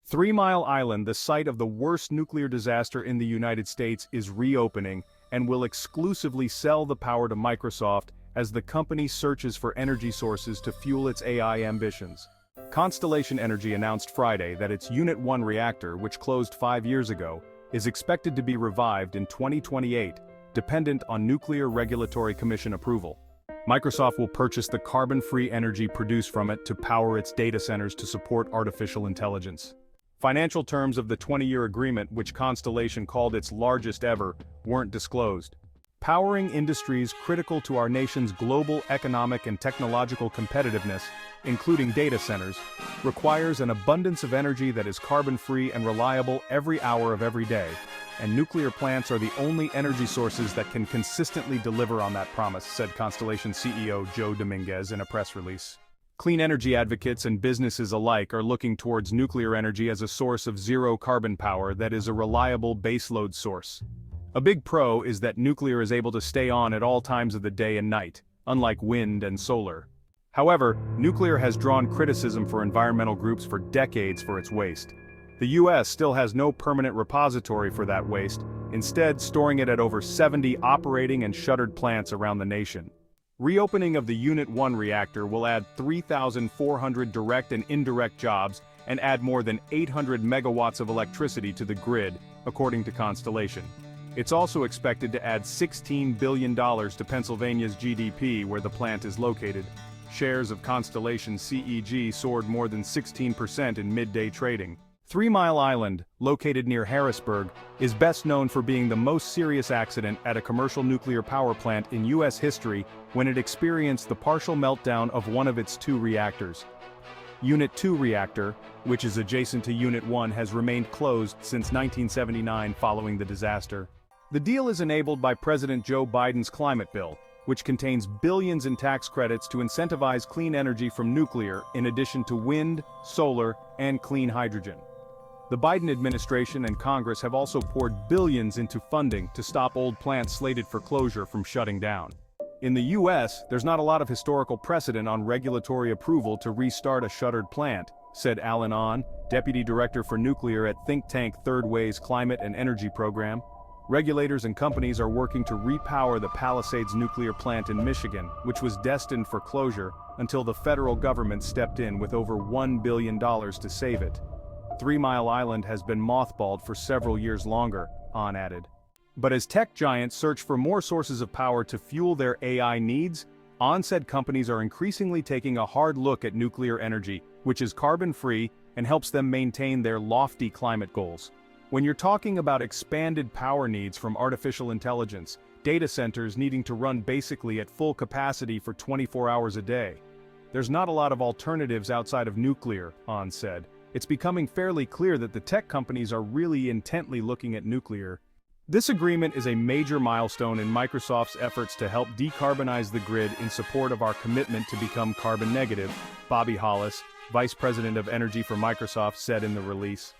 Three Mile Island, the site of the worst nuclear disaster in the United States, is reopening and will exclusively sell the power to Microsoft as the company searches for energy sources to fuel its AI ambitions. Constellation Energy announced Friday that its Unit 1 reactor, which closed 5 years ago, is expected to be revived in 2028, dependent on Nuclear Regulatory Commission approval. Microsoft will purchase the carbon-free energy produced from it to power its data centers to support artificial intelligence. Financial terms of the 20-year agreement, which Constellation called its largest ever, weren't disclosed. Powering industries critical to our nation's global economic and technological competitiveness, including data centers, requires an abundance of energy that is carbon-free and reliable every hour of every day, and nuclear plants are the only energy sources that can consistently deliver on that promise, said Constellation CEO Joe Dominguez in a press release. Clean energy advocates and businesses alike are looking towards nuclear energy as a source of zero-carbon power that is a reliable baseload source. A big pro is that nuclear is able to stay on at all times of the day and night, unlike wind and solar. However, nuclear has drawn criticism for environmental groups for decades for its waste. The US still has no permanent repository for that waste, instead storing it at over 70 operating and shuttered plants around the nation. Reopening of the Unit 1 reactor will add 3,400 direct and indirect jobs and add more than 800 megawatts of electricity to the grid, according to Constellation. It's also expected to add $16 billion to Pennsylvania's GDP where the plant is located. Shares of Constellation CEG soared more than 16% in midday trading. 3 Mile Island, located near Harrisburg, is best known for being the most serious accident at a commercial nuclear power plant in U.S. history when it experienced the partial meltdown of one of its 2 reactors. Unit 2 reactor, which is adjacent to Unit 1, has remained closed since 1979 following the disaster. The deal is enabled by President Joe Biden's climate bill, which contains billions in tax credits to incentivize clean energy from nuclear in addition to wind, solar, and clean hydrogen. The Biden administration and Congress have also poured billions into funding to stop old plants slated for closure from shutting down. In the US, there's not a lot of historical precedent on regulatory approval to restart a shuttered plant, said Alan Ahn, Deputy Director for Nuclear at think tank Third Way's Climate and Energy Program. Regulators and companies are working to repower the Palisades nuclear plant in Michigan, which was destined for closure until the federal government stepped in with over $1 billion to save it. 3 Mile Island has been mothballed for several years longer, Ahn added. But as tech giants search for more sources of power to fuel their AI needs, Ahn said companies are increasingly taking a hard look at nuclear energy, which is carbon-free and helps them maintain their lofty climate goals. When you're talking about expanded power needs from artificial intelligence, data centers needing to run basically at full capacity for 24 hours a day, there's not a lot of alternatives outside of nuclear, Ahn said. It's becoming fairly clear that the tech companies are really intently looking at nuclear. This agreement is a major milestone in Microsoft's efforts to help decarbonize the grid in support of our commitment to become carbon negative, Bobby Hollis, Vice President of Energy for Microsoft, said in the release.